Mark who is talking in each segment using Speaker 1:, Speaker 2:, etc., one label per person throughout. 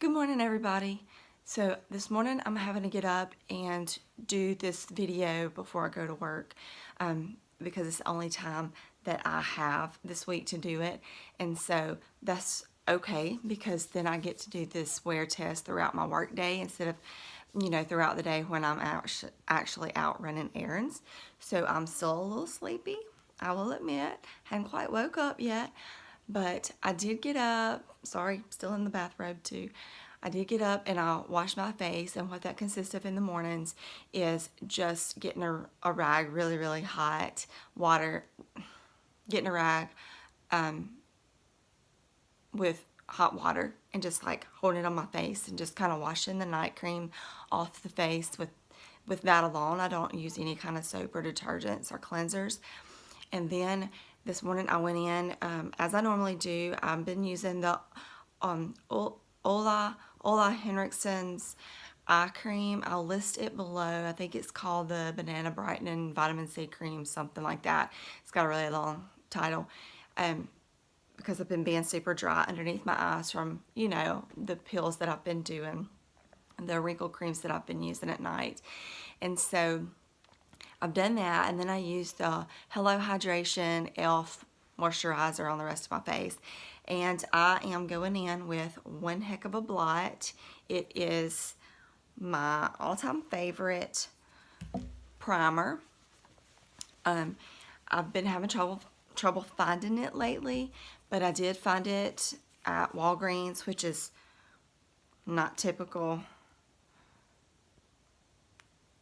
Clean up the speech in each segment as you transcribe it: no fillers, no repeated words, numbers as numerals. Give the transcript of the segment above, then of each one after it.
Speaker 1: Good morning, everybody. So this morning I'm having to get up and do this video before I go to work because it's the only time that I have this week to do it. And so that's okay because then I get to do this wear test throughout my work day instead of, throughout the day when I'm actually out running errands. So I'm still a little sleepy, I will admit. Hadn't quite woke up yet. But I did get up, sorry, still in the bathrobe too. I did get up and I washed my face, and what that consists of in the mornings is just getting a rag, really, really hot water, getting a rag with hot water and just like holding it on my face and just kind of washing the night cream off the face with that alone. I don't use any kind of soap or detergents or cleansers. And then this morning I went in, as I normally do. I've been using the Ola Henriksen's eye cream. I'll list it below. I think it's called the Banana Brightening Vitamin C Cream, something like that. It's got a really long title. Because I've been being super dry underneath my eyes from, the pills that I've been doing, the wrinkle creams that I've been using at night. And so I've done that, and then I used the Hello Hydration e.l.f. moisturizer on the rest of my face. And I am going in with one heck of a blot. It is my all-time favorite primer. I've been having trouble finding it lately, but I did find it at Walgreens, which is not typical.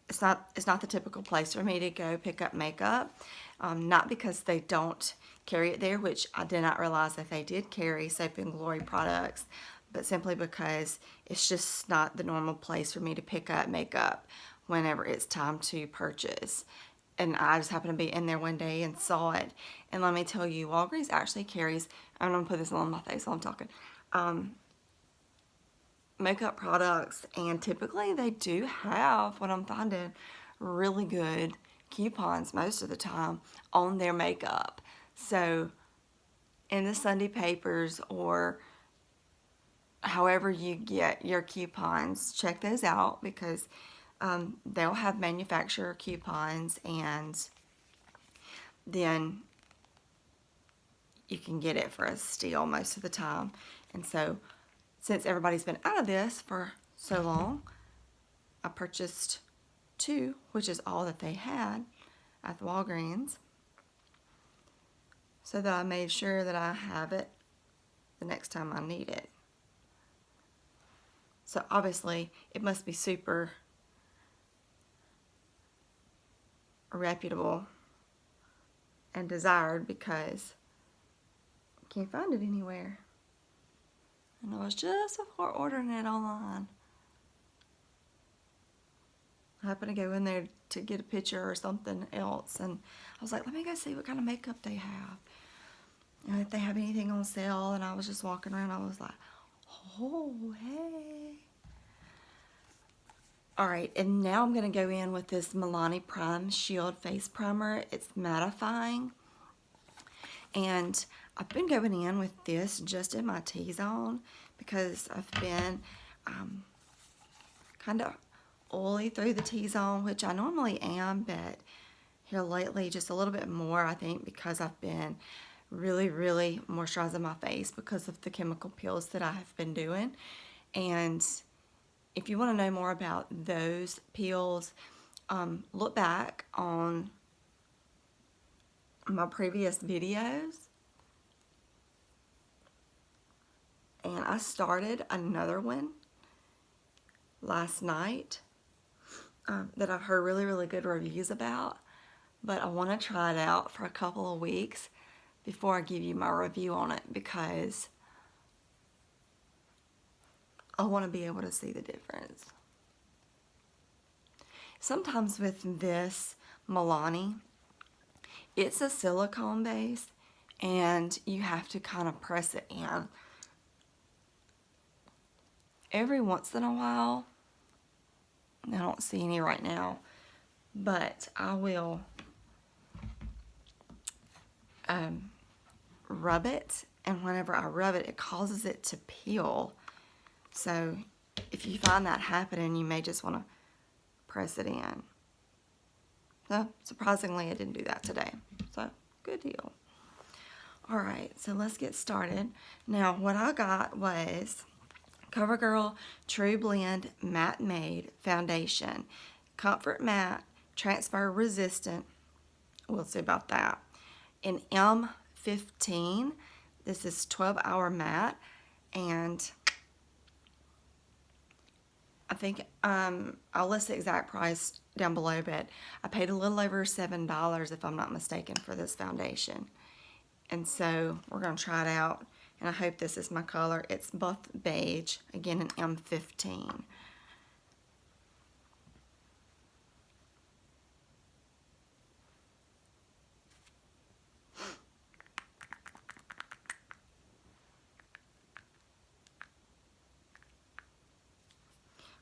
Speaker 1: It's not the typical place for me to go pick up makeup. Not because they don't carry it there, which I did not realize that they did carry Soap and Glory products, but simply because it's just not the normal place for me to pick up makeup whenever it's time to purchase. And I just happened to be in there one day and saw it. And let me tell you, Walgreens actually carries, I'm going to put this on my face while I'm talking, makeup products, and typically they do have, what I'm finding, really good coupons most of the time on their makeup. So in the Sunday papers or however you get your coupons, check those out because they'll have manufacturer coupons, and then you can get it for a steal most of the time. And so since everybody's been out of this for so long, I purchased two, which is all that they had at the Walgreens, so that I made sure that I have it the next time I need it. So obviously it must be super reputable and desired because I can't find it anywhere. And I was just before ordering it online. I happened to go in there to get a picture or something else, and I was like, let me go see what kind of makeup they have and if they have anything on sale. And I was just walking around, I was like, oh, hey. Alright, and now I'm going to go in with this Milani Prime Shield Face Primer. It's mattifying, and I've been going in with this just in my T-zone because I've been kind of oily through the T-zone, which I normally am, but here lately just a little bit more, I think, because I've been really, really moisturizing my face because of the chemical peels that I have been doing. And if you want to know more about those peels, look back on my previous videos. And I started another one last night that I've heard really, really good reviews about, but I want to try it out for a couple of weeks before I give you my review on it because I want to be able to see the difference. Sometimes with this Milani, it's a silicone base and you have to kind of press it in. Every once in a while, I don't see any right now, but I will rub it, and whenever I rub it, it causes it to peel So if you find that happening, you may just want to press it in. So surprisingly, I didn't do that today. So good deal. All right, so let's get started. Now, what I got was Covergirl Tru-Blend Matte Foundation. Comfort Matte, Transfer Resistant. We'll see about that. In M15, this is 12-hour matte, and I think I'll list the exact price down below, but I paid a little over $7 if I'm not mistaken for this foundation. And so we're going to try it out, and I hope this is my color. It's buff beige, again in M15.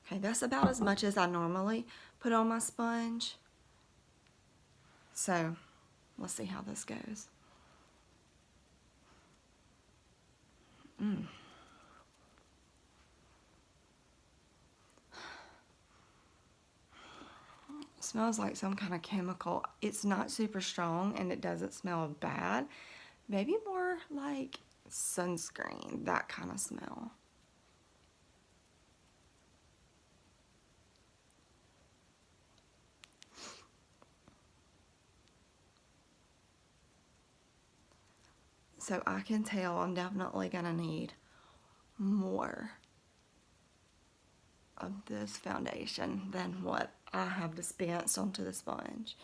Speaker 1: Okay, that's about as much as I normally put on my sponge. So let's see how this goes. It smells like some kind of chemical. It's not super strong and it doesn't smell bad. Maybe more like sunscreen, that kind of smell. So I can tell I'm definitely gonna need more of this foundation than what I have dispensed onto the sponge.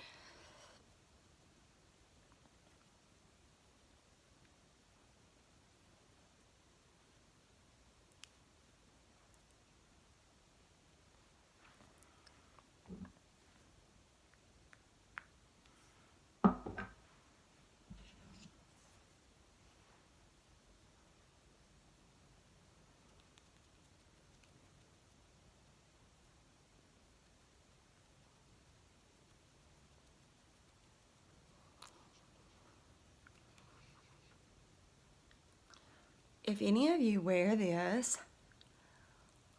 Speaker 1: If any of you wear this,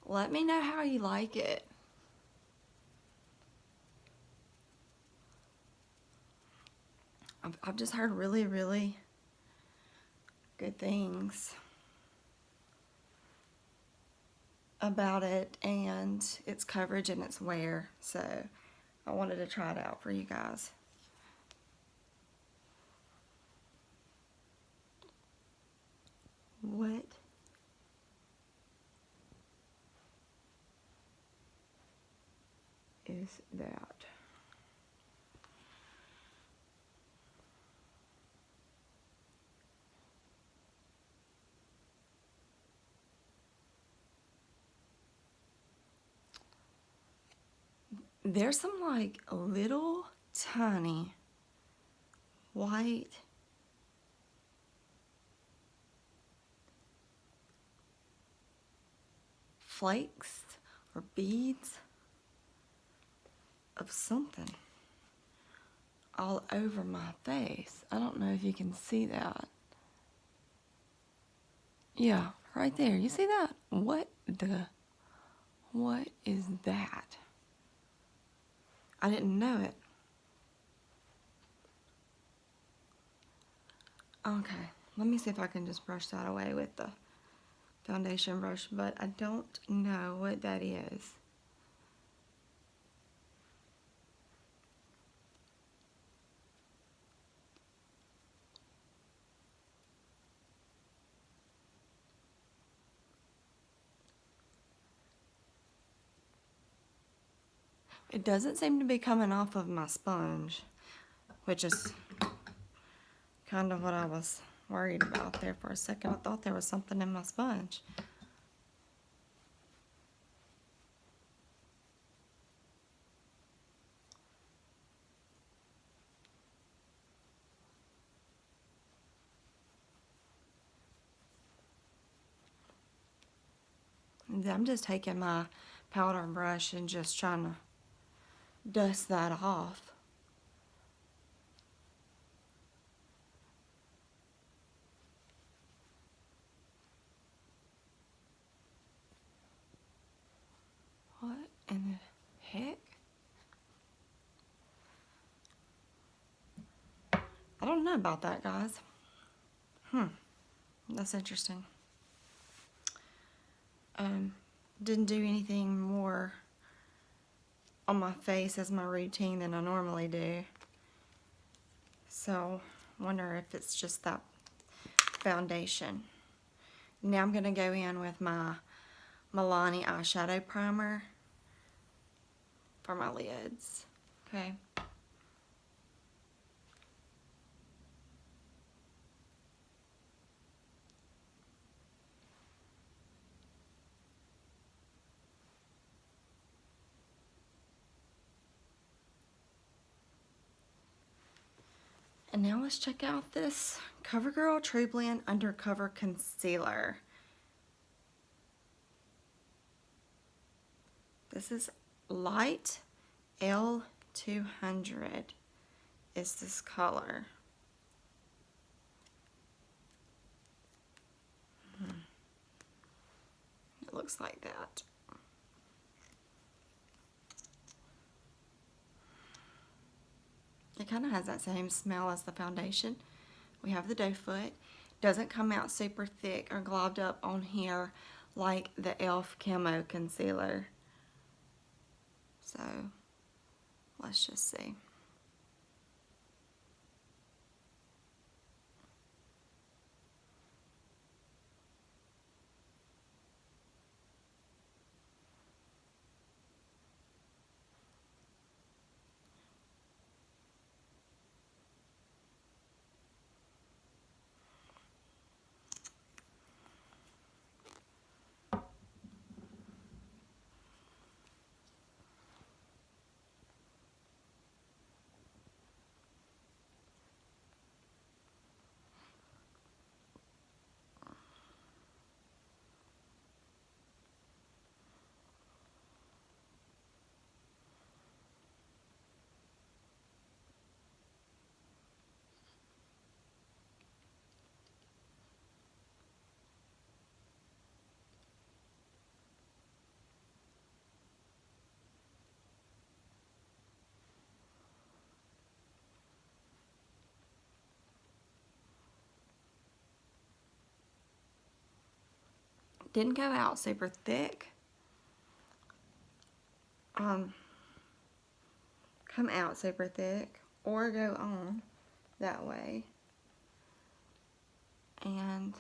Speaker 1: let me know how you like it. I've just heard really, really good things about it and its coverage and its wear. So I wanted to try it out for you guys. What is that? There's some like little tiny white flakes or beads of something all over my face. I don't know if you can see that. Yeah, right there. You see that? What is that? I didn't know it. Okay, let me see if I can just brush that away with the foundation brush, but I don't know what that is. It doesn't seem to be coming off of my sponge, which is kind of what I was worried about there for a second. I thought there was something in my sponge. And I'm just taking my powder brush and just trying to dust that off. know about that, guys. That's interesting. Didn't do anything more on my face as my routine than I normally do. So, wonder if it's just that foundation. Now I'm going to go in with my Milani eyeshadow primer for my lids. Okay. And now let's check out this Covergirl Tru-Blend Undercover Concealer. This is light L200 is this color. It looks like that. It kind of has that same smell as the foundation. We have the doe foot. Doesn't come out super thick or globbed up on here like the e.l.f. Camo Concealer. So, let's just see. Didn't go out super thick. Come out super thick or go on that way. And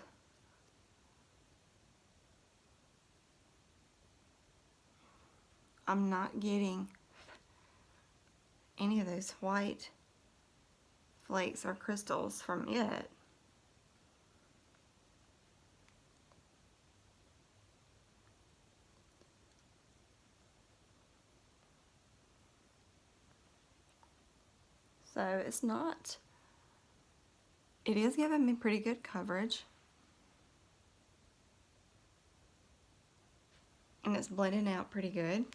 Speaker 1: I'm not getting any of those white flakes or crystals from it. So it's not, it is giving me pretty good coverage. And it's blending out pretty good.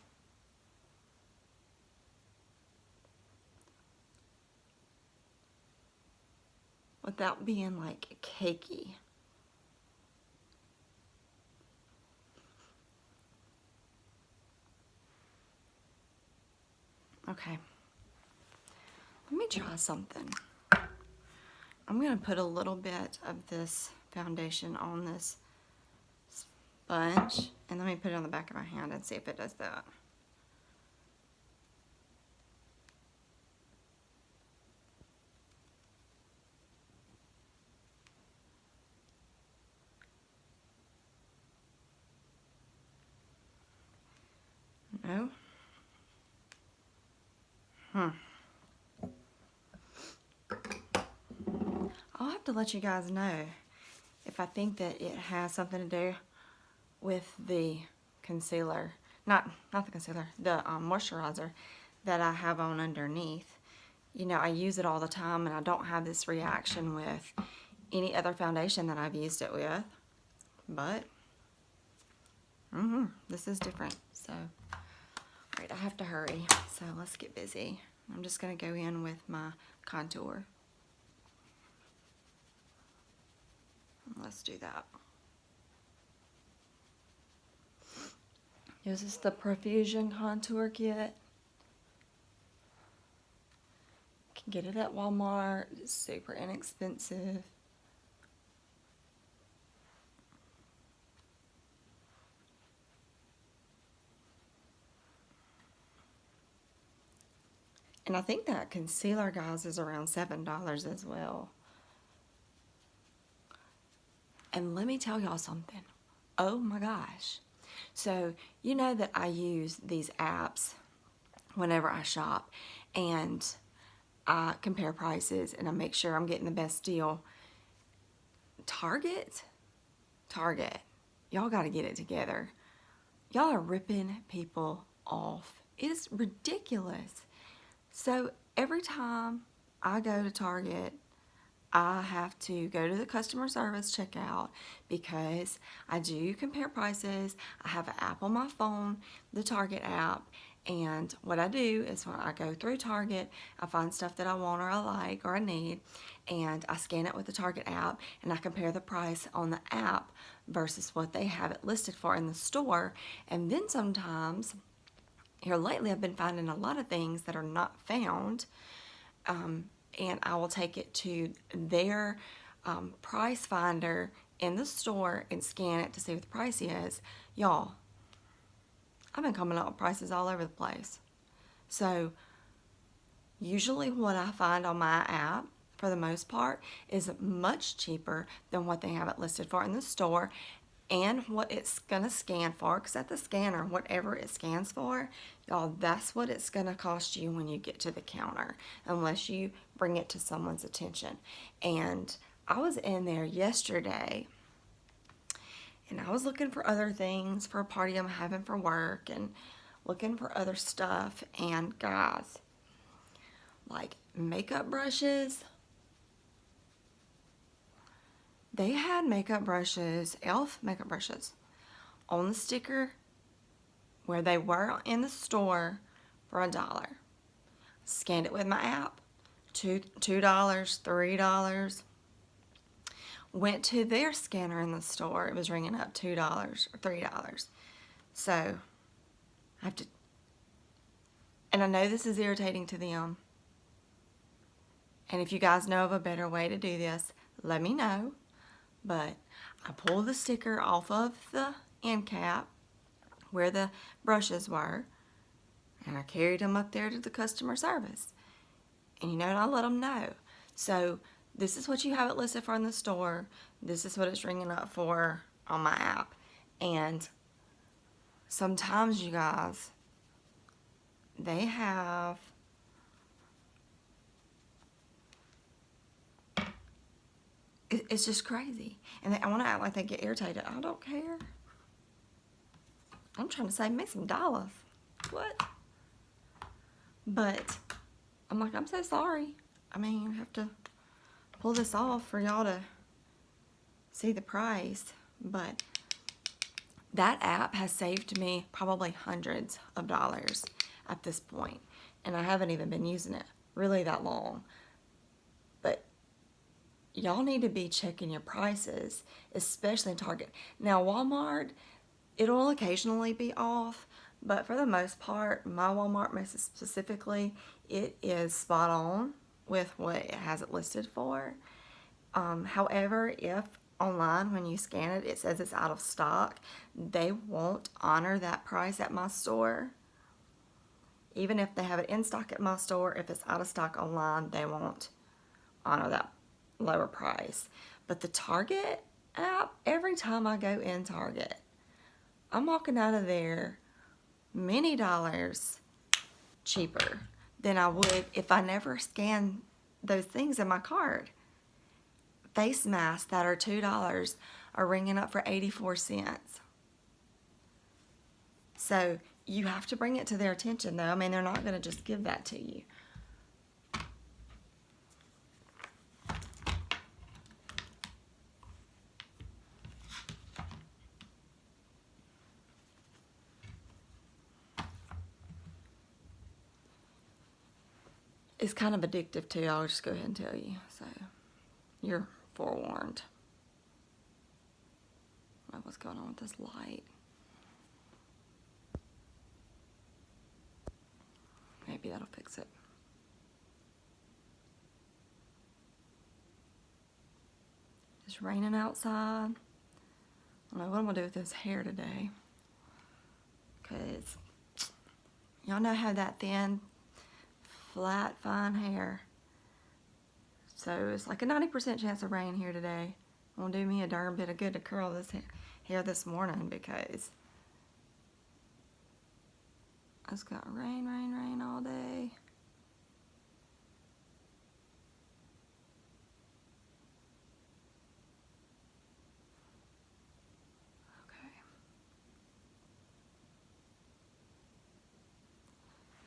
Speaker 1: Without being like cakey. Okay. Let me try something. I'm going to put a little bit of this foundation on this sponge, and let me put it on the back of my hand and see if it does that. No? I'll have to let you guys know if I think that it has something to do with the concealer. Not the concealer, the moisturizer that I have on underneath. You know, I use it all the time and I don't have this reaction with any other foundation that I've used it with. But, this is different. So, alright, I have to hurry. So, let's get busy. I'm just going to go in with my contour. Let's do that. This is the Profusion Contour Kit. Can get it at Walmart. It's super inexpensive. And I think that concealer, guys, is around $7 as well. And let me tell y'all something. Oh my gosh. So, you know that I use these apps whenever I shop, and I compare prices and I make sure I'm getting the best deal. Target, y'all got to get it together. Y'all are ripping people off. It's ridiculous. So every time I go to Target, I have to go to the customer service checkout because I do compare prices. I have an app on my phone, the Target app, and what I do is when I go through Target, I find stuff that I want or I like or I need, and I scan it with the Target app, and I compare the price on the app versus what they have it listed for in the store. And then sometimes, here lately, I've been finding a lot of things that are not found, and I will take it to their price finder in the store and scan it to see what the price is. Y'all, I've been coming up with prices all over the place. So usually what I find on my app, for the most part, is much cheaper than what they have it listed for in the store and what it's gonna scan for, because at the scanner, whatever it scans for, y'all, that's what it's gonna cost you when you get to the counter, unless you bring it to someone's attention. And I was in there yesterday and I was looking for other things for a party I'm having for work and looking for other stuff, and guys, like makeup brushes, they had makeup brushes, e.l.f. makeup brushes, on the sticker where they were in the store for $1. Scanned it with my app, $2, $3. Went to their scanner in the store, it was ringing up $2 or $3. So I have to, and I know this is irritating to them, and if you guys know of a better way to do this, let me know. But I pulled the sticker off of the end cap where the brushes were, and I carried them up there to the customer service. And you know, I let them know. So this is what you have it listed for in the store. This is what it's ringing up for on my app. And sometimes, you guys, they have it's just crazy. And I want to act like they get irritated. I don't care. I'm trying to save me some dollars. What? But I'm like, I'm so sorry. I mean, I have to pull this off for y'all to see the price. But that app has saved me probably hundreds of dollars at this point. And I haven't even been using it really that long. But y'all need to be checking your prices, especially in Target. Now, Walmart, it'll occasionally be off, but for the most part, my Walmart message specifically, it is spot on with what it has it listed for. However, if online, when you scan it, it says it's out of stock, they won't honor that price at my store. Even if they have it in stock at my store, if it's out of stock online, they won't honor that lower price. But the Target app, every time I go in Target, I'm walking out of there many dollars cheaper than I would if I never scan those things in my cart. Face masks that are $2 are ringing up for 84 cents. So you have to bring it to their attention, though. I mean, they're not going to just give that to you. It's kind of addictive too, I'll just go ahead and tell you. So you're forewarned. I don't know what's going on with this light. Maybe that'll fix it. It's raining outside. I don't know what I'm gonna do with this hair today. Cause y'all know how that thin, flat, fine hair. So it's like a 90% chance of rain here today. Gonna do me a darn bit of good to curl this hair this morning because it's got rain, rain, rain all day.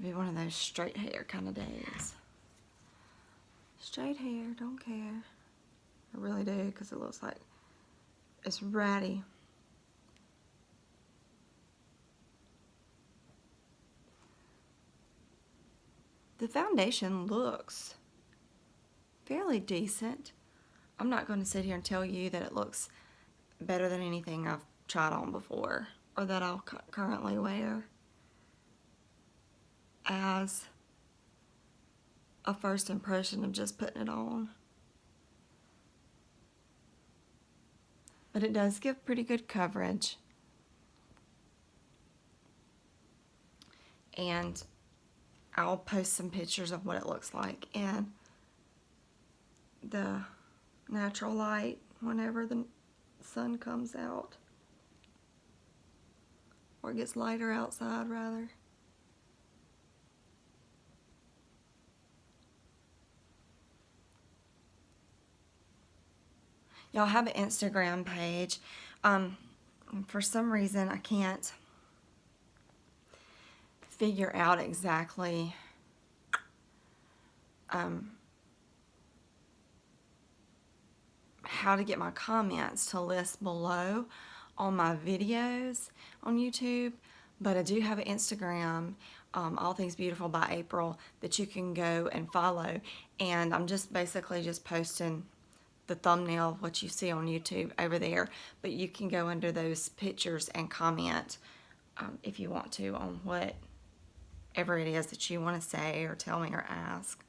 Speaker 1: Be one of those straight hair kind of days. Straight hair, don't care. I really do, because it looks like it's ratty. The foundation looks fairly decent. I'm not going to sit here and tell you that it looks better than anything I've tried on before or that I'll currently wear. As a first impression of just putting it on. But it does give pretty good coverage. And I'll post some pictures of what it looks like in the natural light whenever the sun comes out. Or it gets lighter outside, rather. Y'all have an Instagram page. For some reason, I can't figure out exactly how to get my comments to list below on my videos on YouTube, but I do have an Instagram, All Things Beautiful by April, that you can go and follow, and I'm just basically just posting the thumbnail of what you see on YouTube over there, but you can go under those pictures and comment if you want to on whatever it is that you want to say or tell me or ask.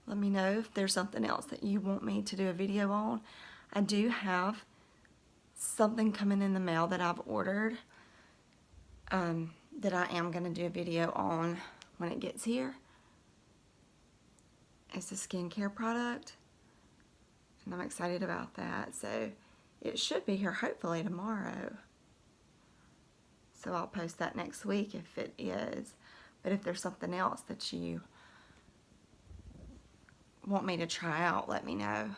Speaker 1: Let me know if there's something else that you want me to do a video on. I do have something coming in the mail that I've ordered that I am going to do a video on when it gets here. It's a skincare product, and I'm excited about that. So it should be here hopefully tomorrow. So I'll post that next week if it is. But if there's something else that you want me to try out, let me know.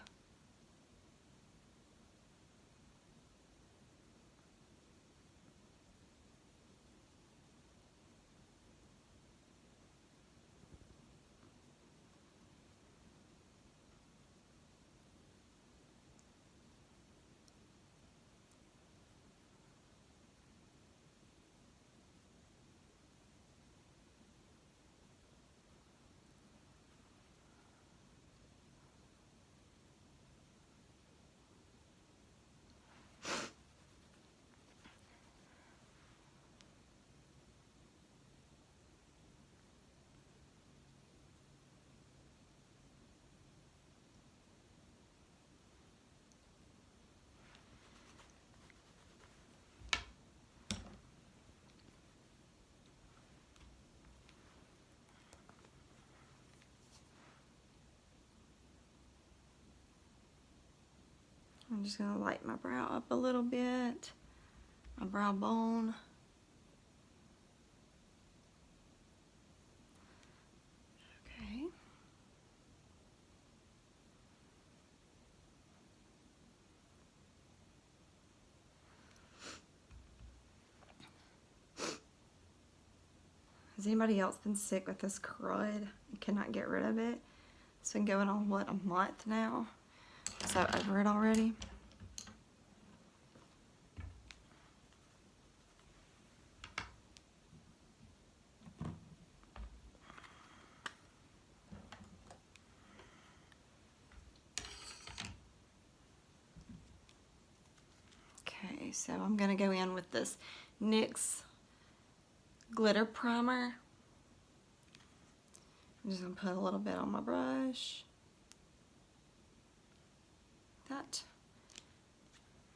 Speaker 1: I'm just going to lighten my brow up a little bit, my brow bone. Okay. Has anybody else been sick with this crud and cannot get rid of it? It's been going on, what, a month now? So over it already? so I'm going to go in with this NYX glitter primer. I'm just going to put a little bit on my brush. That.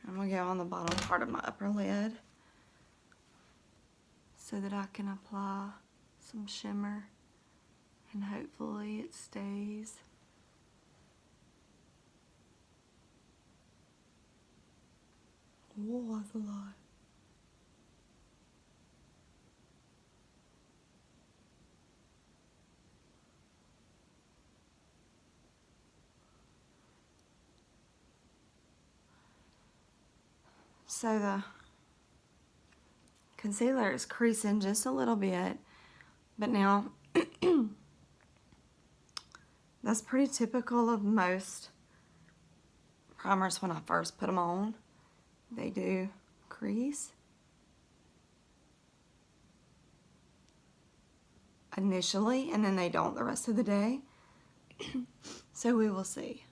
Speaker 1: I'm going to go on the bottom part of my upper lid so that I can apply some shimmer, and hopefully it stays. Oh, that's a lot. So the concealer is creasing just a little bit, but now that's pretty typical of most primers. When I first put them on, they do crease initially, and then they don't the rest of the day. So we will see.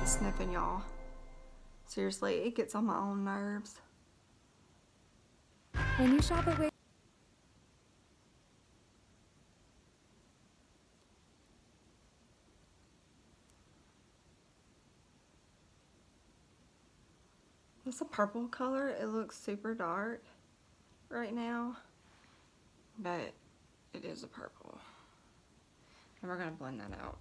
Speaker 1: Sniffing, y'all. Seriously, it gets on my own nerves.
Speaker 2: When you shop away.
Speaker 1: It's a purple color. It looks super dark right now, but it is a purple. And we're going to blend that out.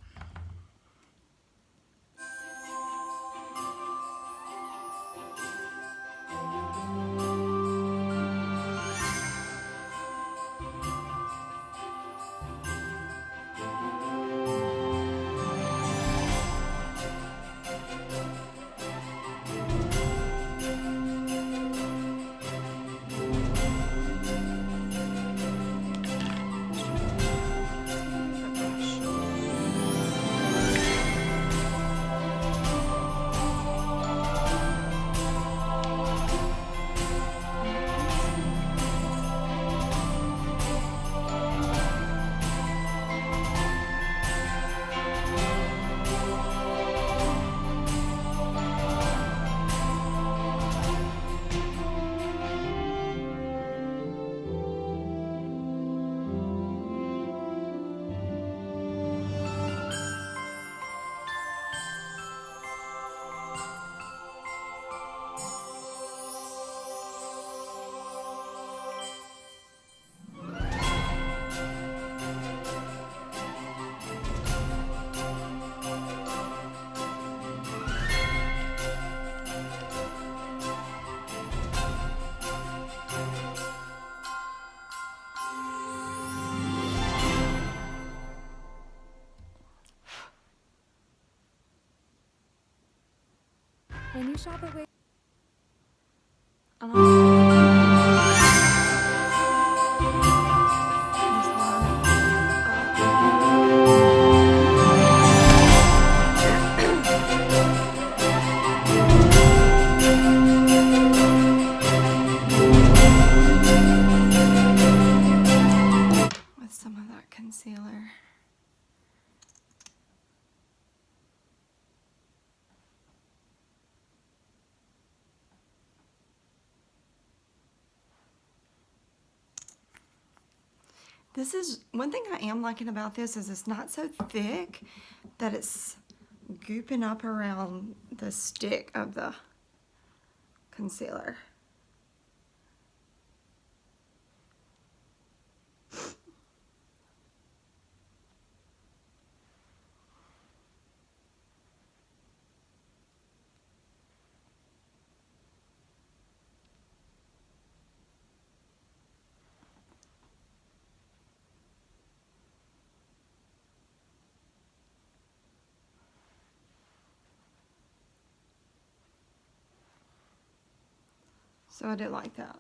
Speaker 2: When you shop away.
Speaker 1: This is, one thing I am liking about this is it's not so thick that it's gooping up around the stick of the concealer. So I did like that.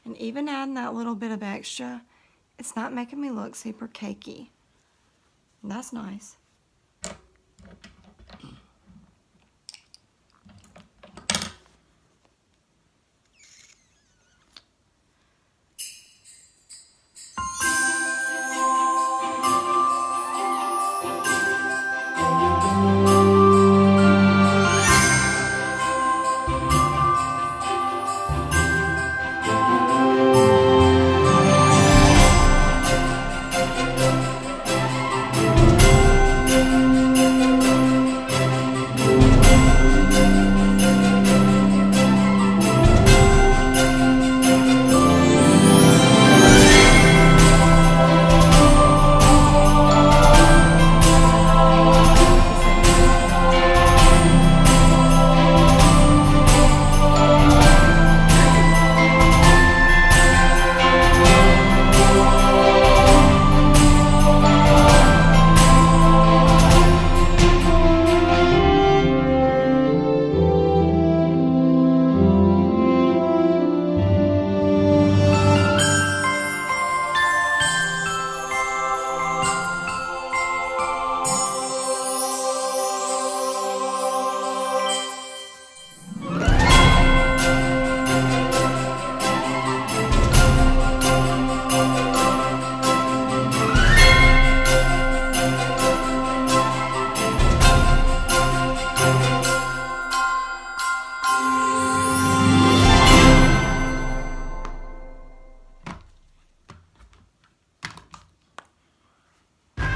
Speaker 1: And even adding that little bit of extra, it's not making me look super cakey. And that's nice.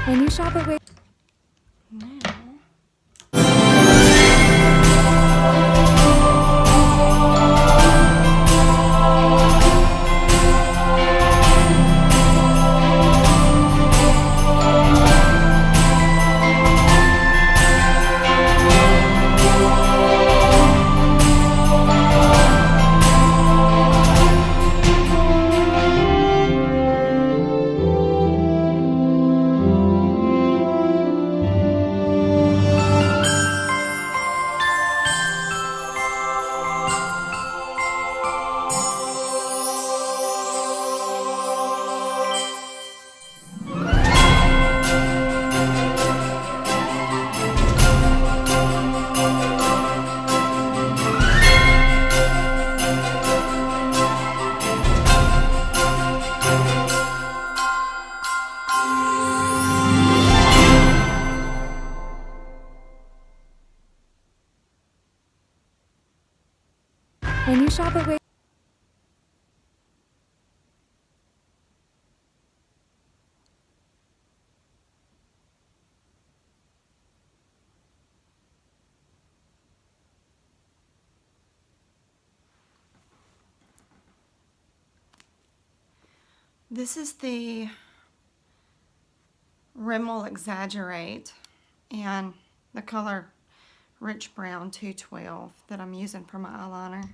Speaker 2: When you shop away. When you shop away.
Speaker 1: This is the Rimmel Exaggerate and the color Rich Brown 212 that I'm using for my eyeliner.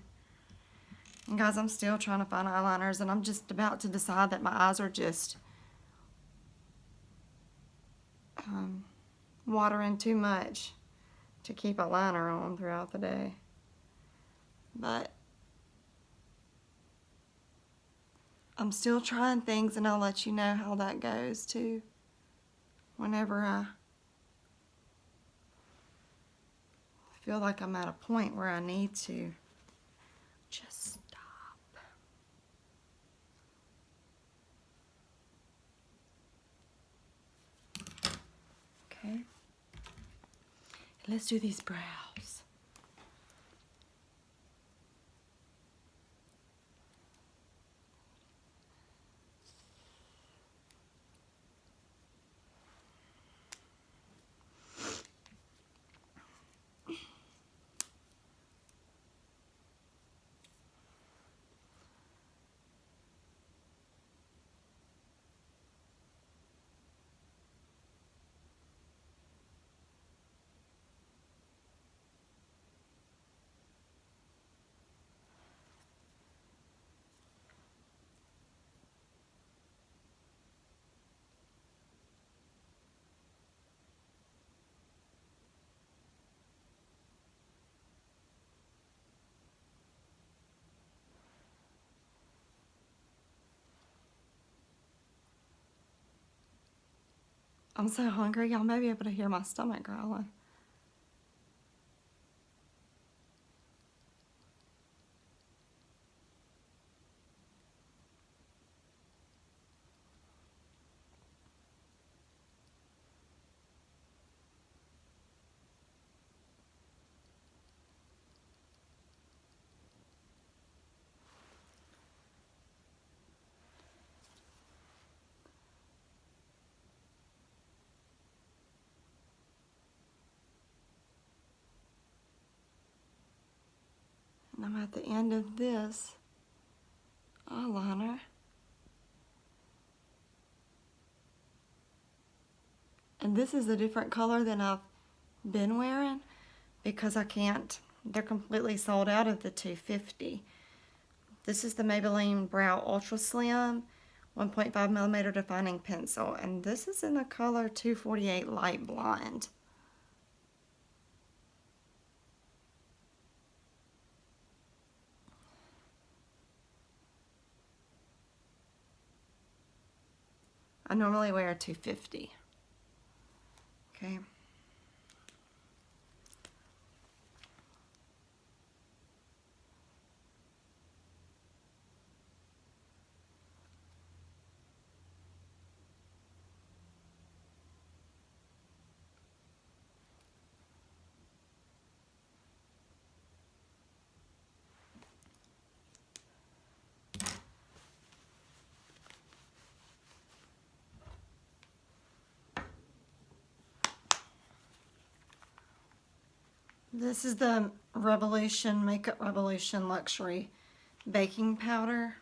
Speaker 1: And guys, I'm still trying to find eyeliners, and I'm just about to decide that my eyes are just watering too much to keep a liner on throughout the day. But I'm still trying things, and I'll let you know how that goes too whenever I feel like I'm at a point where I need to just stop. Okay. Let's do these brows. I'm so hungry. Y'all may be able to hear my stomach growling. And I'm at the end of this eyeliner. And this is a different color than I've been wearing because I can't, they're completely sold out of the 250. This is the Maybelline Brow Ultra Slim 1.5 millimeter defining pencil, and this is in the color 248 Light Blonde. I normally wear a 250. Okay. This is the Revolution, Makeup Revolution Luxury Baking Powder.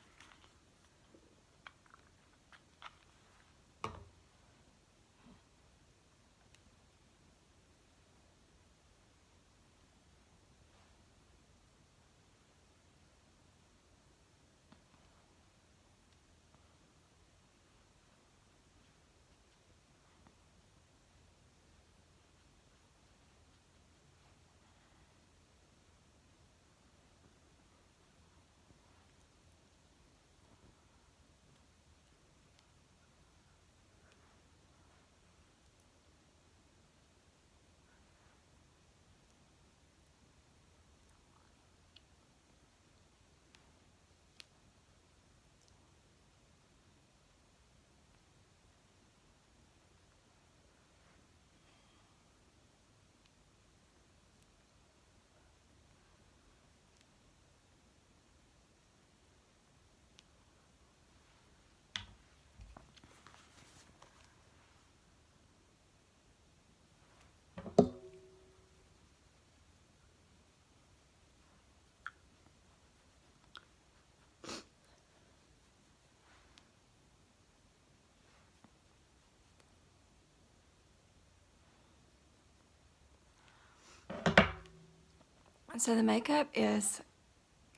Speaker 1: So the makeup is,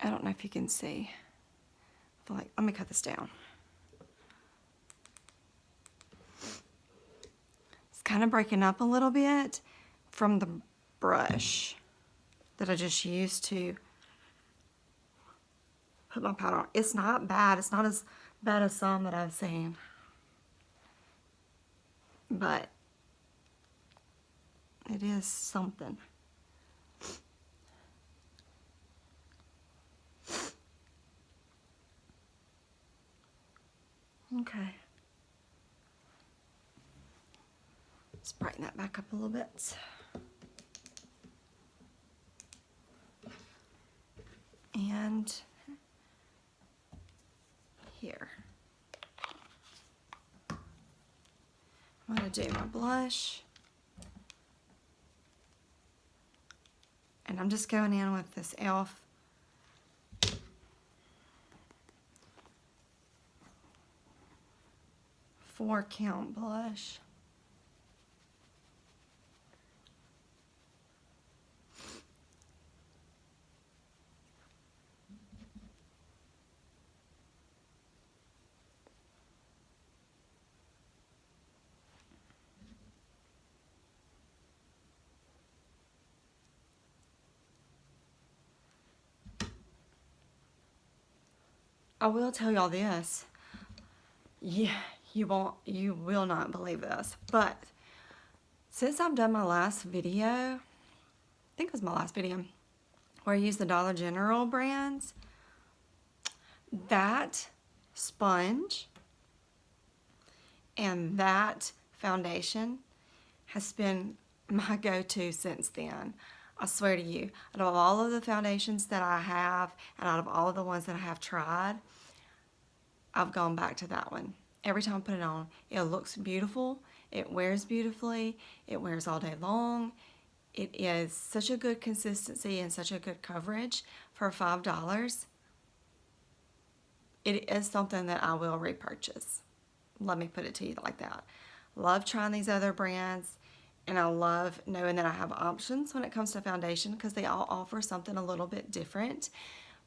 Speaker 1: I don't know if you can see. I feel like, let me cut this down. It's kind of breaking up a little bit from the brush that I just used to put my powder on. It's not bad. It's not as bad as some that I've seen. But it is something. Okay. Let's brighten that back up a little bit. And here. I'm going to do my blush. And I'm just going in with this e.l.f. Four Count blush. I will tell y'all this. Yeah, you will not believe this, but since I've done my last video, I think it was my last video, where I used the Dollar General brands, that sponge and that foundation has been my go-to since then. I swear to you, out of all of the foundations that I have, and out of all of the ones that I have tried, I've gone back to that one. Every time I put it on, it looks beautiful, it wears beautifully, it wears all day long. It is such a good consistency and such a good coverage for $5. It is something that I will repurchase. Let me put it to you like that. Love trying these other brands, and I love knowing that I have options when it comes to foundation because they all offer something a little bit different.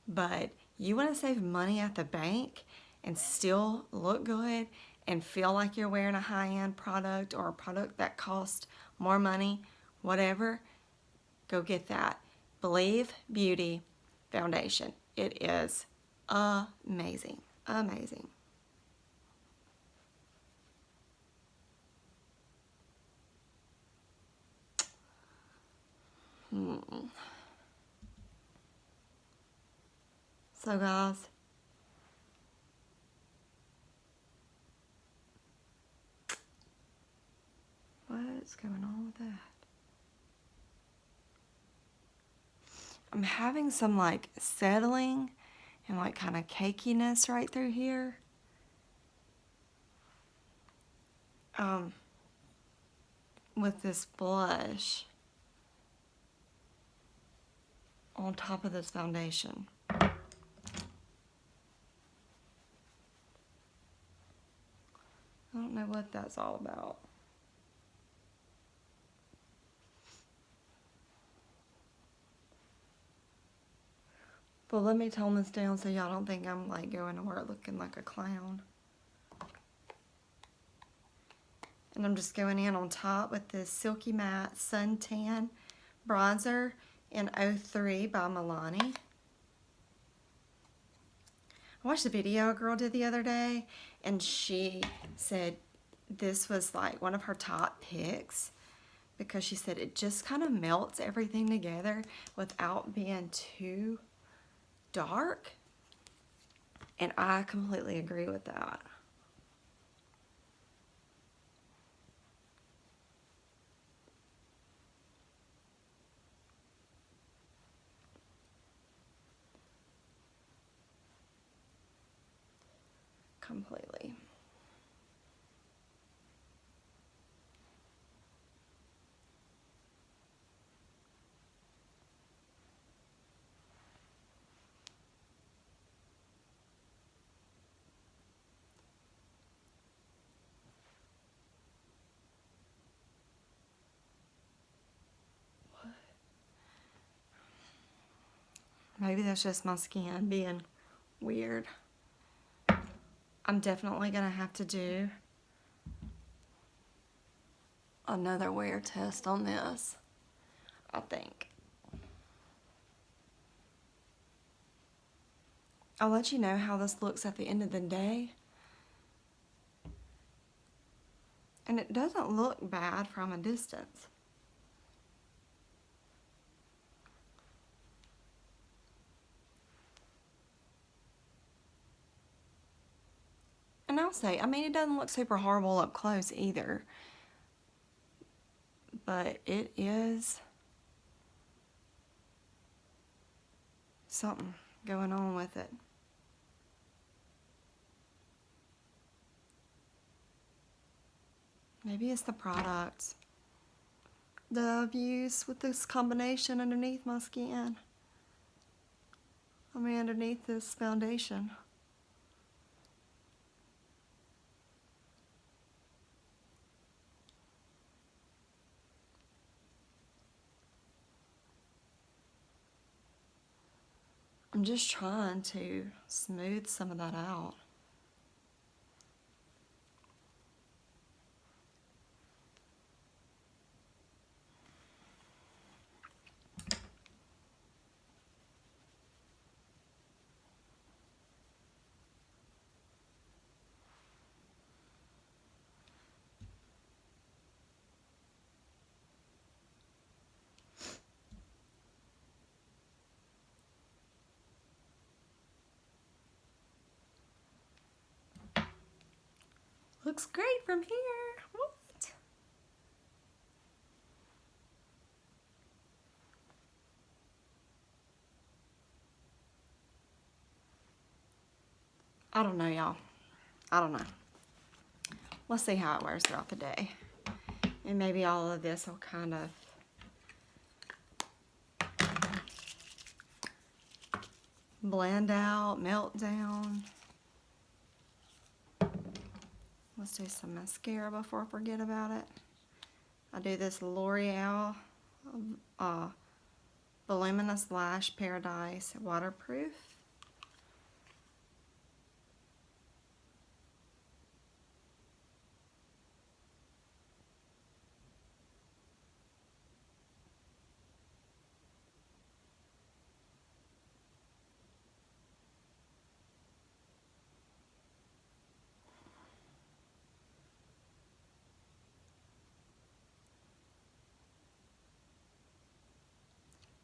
Speaker 1: But you want to save money at the bank and still look good and feel like you're wearing a high-end product or a product that costs more money, whatever, go get that. Believe Beauty foundation. It is amazing, amazing. So guys, what's going on with that? I'm having some like settling and like kind of cakiness right through here. With this blush on top of this foundation. I don't know what that's all about. But let me tone this down so y'all don't think I'm like going to work looking like a clown. And I'm just going in on top with this Silky Matte Suntan Bronzer in 03 by Milani. I watched a video a girl did the other day, and she said this was like one of her top picks because she said it just kind of melts everything together without being too dark. And I completely agree with that. Completely. Maybe that's just my skin being weird. I'm definitely gonna have to do another wear test on this, I think. I'll let you know how this looks at the end of the day. And it doesn't look bad from a distance. And I'll say, I mean, it doesn't look super horrible up close either. But it is something going on with it. Maybe it's the products that I've used with this combination underneath my skin. I mean, underneath this foundation. I'm just trying to smooth some of that out. Looks great from here. What? I don't know, y'all. I don't know. Let's see how it wears throughout the day. And maybe all of this will kind of blend out, melt down. Let's do some mascara before I forget about it. I do this L'Oreal Voluminous Lash Paradise Waterproof.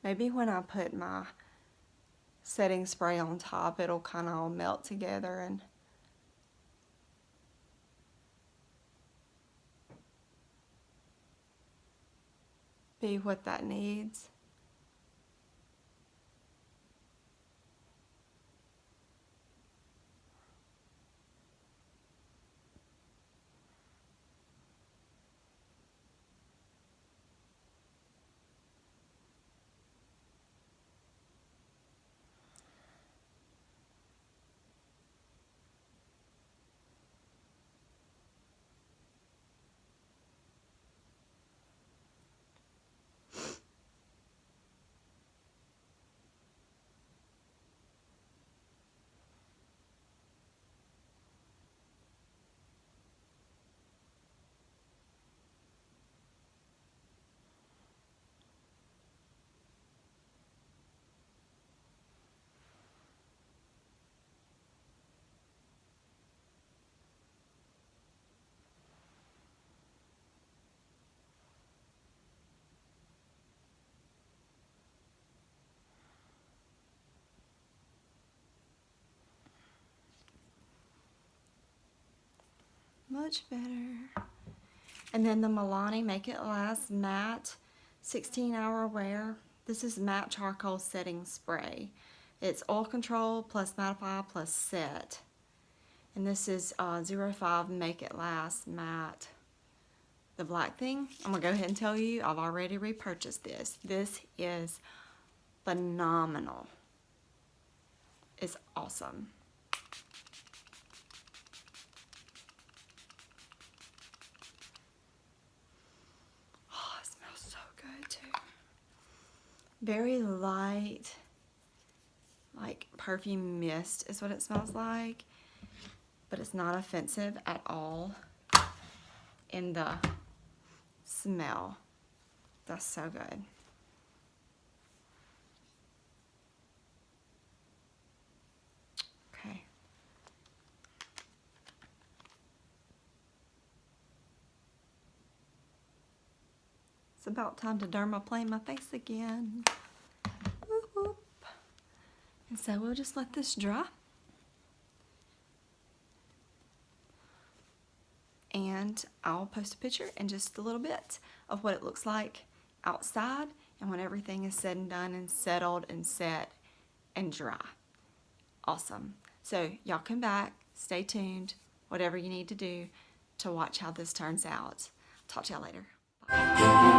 Speaker 1: Maybe when I put my setting spray on top, it'll kind of all melt together and be what that needs. Much better. And then the Milani Make It Last Matte 16-Hour Wear. This is matte charcoal setting spray. It's oil control plus mattify plus set. And this is 05 Make It Last Matte. The black thing, I'm going to go ahead and tell you, I've already repurchased this. This is phenomenal. It's awesome. Very light, like perfume mist is what it smells like, but it's not offensive at all in the smell. That's so good. Okay. It's about time to dermaplane my face again. Whoop, whoop. And so we'll just let this dry. And I'll post a picture in just a little bit of what it looks like outside and when everything is said and done and settled and set and dry. Awesome. So y'all come back, stay tuned, whatever you need to do to watch how this turns out. Talk to y'all later. Bye.